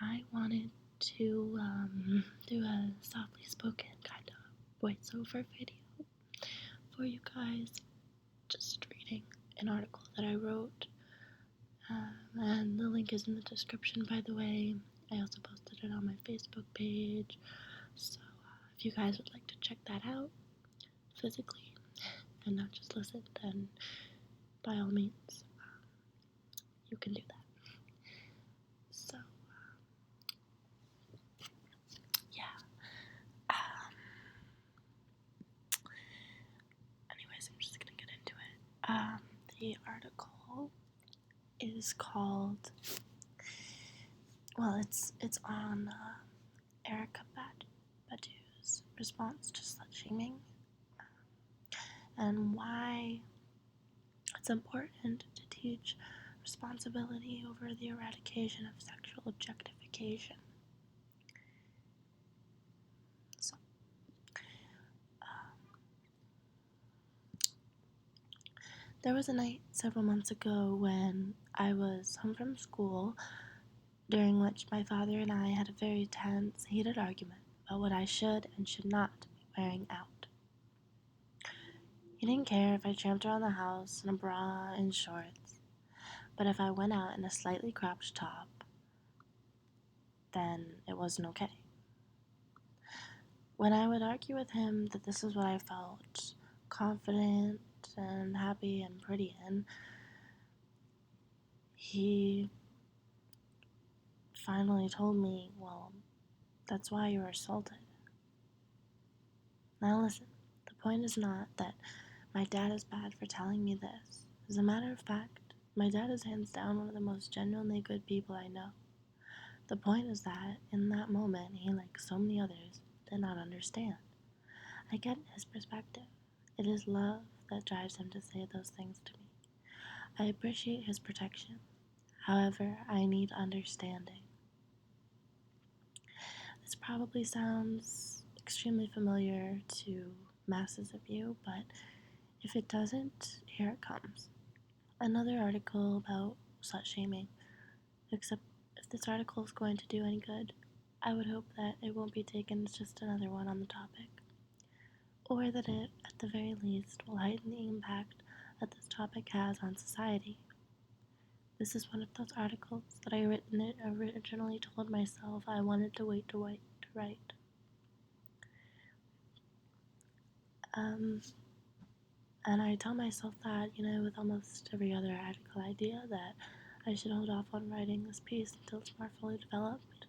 I wanted to do a softly spoken kind of voiceover video for you guys, just reading an article that I wrote, and the link is in the description, by the way. I also posted it on my Facebook page, so if you guys would like to check that out physically and not just listen, then by all means, you can do that. So, yeah. Anyways, I'm just gonna get into it. The article is called, it's on Erica Batu's response to slut shaming, and why it's important to teach responsibility over the eradication of sexual objectification. So, there was a night several months ago when I was home from school, during which my father and I had a very tense, heated argument about what I should and should not be wearing out. He didn't care if I tramped around the house in a bra and shorts, but if I went out in a slightly cropped top, then it wasn't okay. When I would argue with him that this is what I felt confident and happy and pretty in, he finally told me, well, that's why you were assaulted. Now listen, the point is not that my dad is bad for telling me this. As a matter of fact, my dad is hands down one of the most genuinely good people I know. The point is that, in that moment, he, like so many others, did not understand. I get his perspective. It is love that drives him to say those things to me. I appreciate his protection. However, I need understanding. This probably sounds extremely familiar to masses of you, but if it doesn't, here it comes. Another article about slut shaming. Except if this article is going to do any good, I would hope that it won't be taken as just another one on the topic, or that it, at the very least, will heighten the impact that this topic has on society. This is one of those articles that I originally told myself I wanted to wait to write. And I tell myself that, with almost every other article idea, that I should hold off on writing this piece until it's more fully developed.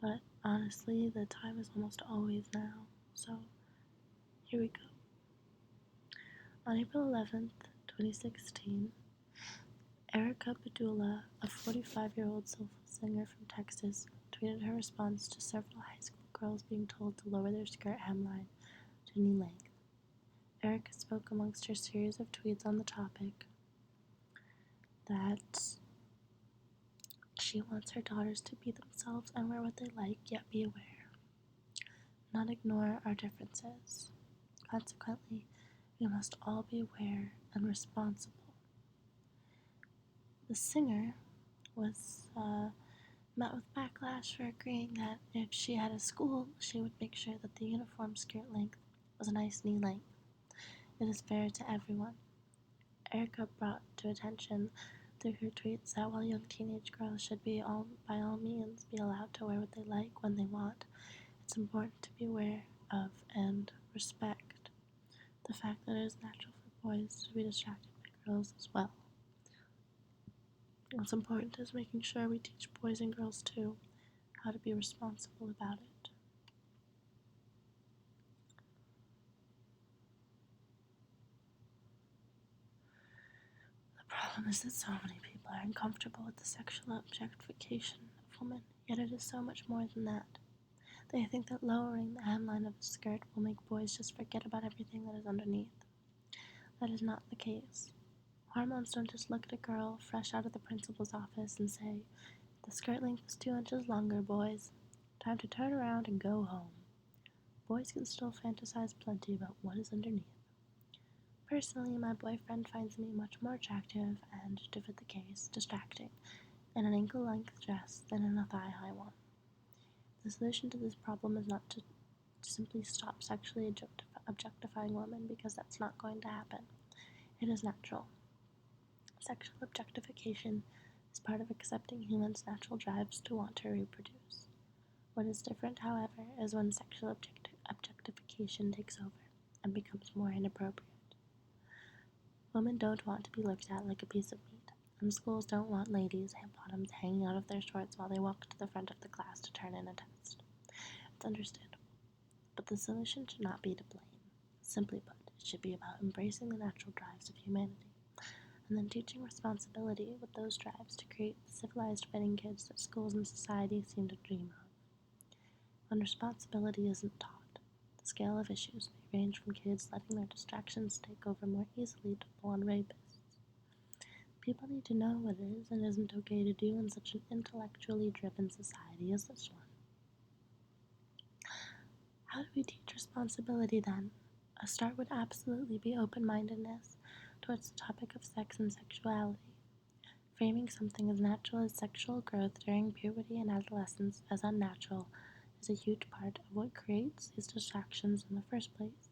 But honestly, the time is almost always now, so here we go. On April 11th, 2016, Erica Badu, a 45-year-old soulful singer from Texas, tweeted her response to several high school girls being told to lower their skirt hemline to knee length. Erica spoke amongst her series of tweets on the topic that she wants her daughters to be themselves and wear what they like, yet be aware, not ignore our differences. Consequently, we must all be aware and responsible. The singer was met with backlash for agreeing that if she had a school, she would make sure that the uniform skirt length was a nice knee length. It is fair to everyone. Erica brought to attention through her tweets that while young teenage girls should by all means be allowed to wear what they like when they want, it's important to be aware of and respect the fact that it is natural for boys to be distracted by girls as well. What's important is making sure we teach boys and girls too how to be responsible about it. The problem is that so many people are uncomfortable with the sexual objectification of women, yet it is so much more than that. They think that lowering the hemline of a skirt will make boys just forget about everything that is underneath. That is not the case. Hormones don't just look at a girl fresh out of the principal's office and say, "The skirt length is 2 inches longer, boys. Time to turn around and go home." Boys can still fantasize plenty about what is underneath. Personally, my boyfriend finds me much more attractive and, to fit the case, distracting in an ankle-length dress than in a thigh-high one. The solution to this problem is not to simply stop sexually objectifying women, because that's not going to happen. It is natural. Sexual objectification is part of accepting humans' natural drives to want to reproduce. What is different, however, is when sexual objectification takes over and becomes more inappropriate. Women don't want to be looked at like a piece of meat, and schools don't want ladies' bottoms hanging out of their shorts while they walk to the front of the class to turn in a test. It's understandable, but the solution should not be to blame. Simply put, it should be about embracing the natural drives of humanity, and then teaching responsibility with those drives to create the civilized fighting kids that schools and society seem to dream of. When responsibility isn't taught, the scale of issues may range from kids letting their distractions take over more easily to full-on rapists. People need to know what is and isn't okay to do in such an intellectually driven society as this one. How do we teach responsibility then? A start would absolutely be open-mindedness towards the topic of sex and sexuality. Framing something as natural as sexual growth during puberty and adolescence as unnatural is a huge part of what creates these distractions in the first place.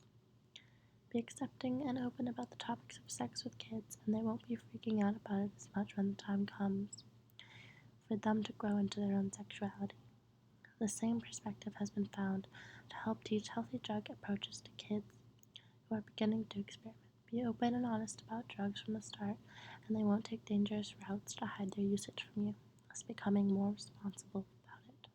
Be accepting and open about the topics of sex with kids, and they won't be freaking out about it as much when the time comes for them to grow into their own sexuality. The same perspective has been found to help teach healthy drug approaches to kids who are beginning to experiment. Be open and honest about drugs from the start, and they won't take dangerous routes to hide their usage from you, thus becoming more responsible about it.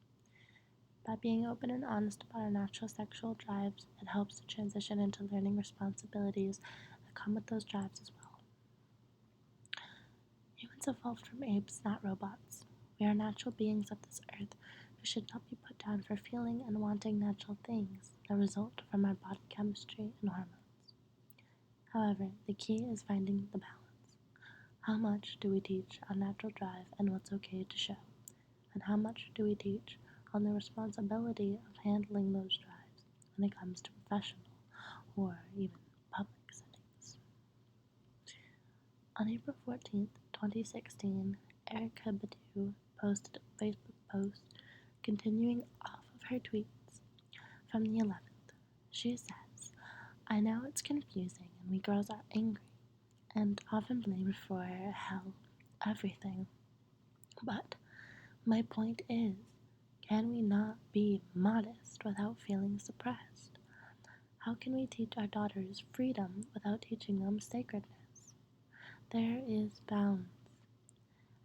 By being open and honest about our natural sexual drives, it helps to transition into learning responsibilities that come with those drives as well. Humans evolved from apes, not robots. We are natural beings of this earth who should not be put down for feeling and wanting natural things that result from our body chemistry and hormones. However, the key is finding the balance. How much do we teach on natural drive and what's okay to show? And how much do we teach on the responsibility of handling those drives when it comes to professional or even public settings? On April 14th, 2016, Erica Batu posted a Facebook post continuing off of her tweets from the 11th. She says, "I know it's confusing and we girls are angry and often blamed for hell, everything. But my point is, can we not be modest without feeling suppressed? How can we teach our daughters freedom without teaching them sacredness? There is balance,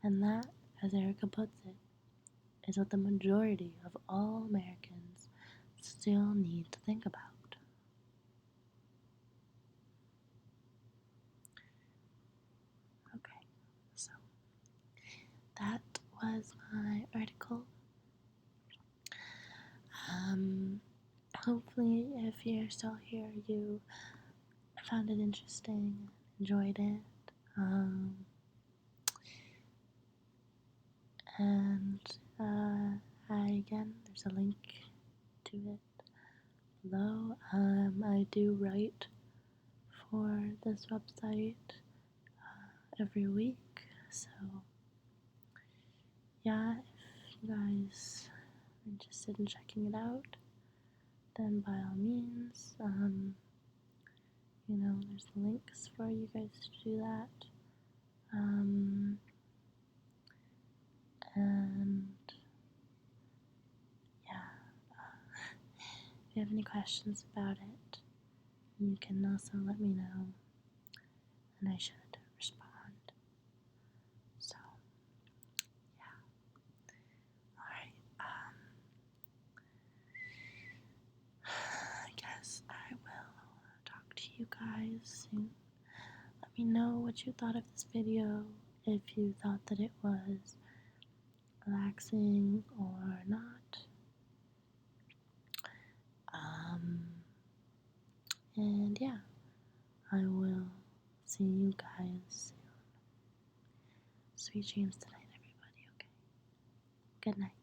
and that, as Erica puts it, is what the majority of all Americans still need to think about." Okay, so that was my article. Hopefully, if you're still here, you found it interesting, enjoyed it. Again, there's a link to it below. I do write for this website every week, so yeah, if you guys are interested in checking it out, then by all means, there's links for you guys to do that. And yeah, if you have any questions about it, you can also let me know, and I should respond. So, yeah. Alright, I guess I will talk to you guys soon. Let me know what you thought of this video, if you thought that it was relaxing or not. And yeah, I will see you guys soon. Sweet dreams tonight, everybody, okay? Good night.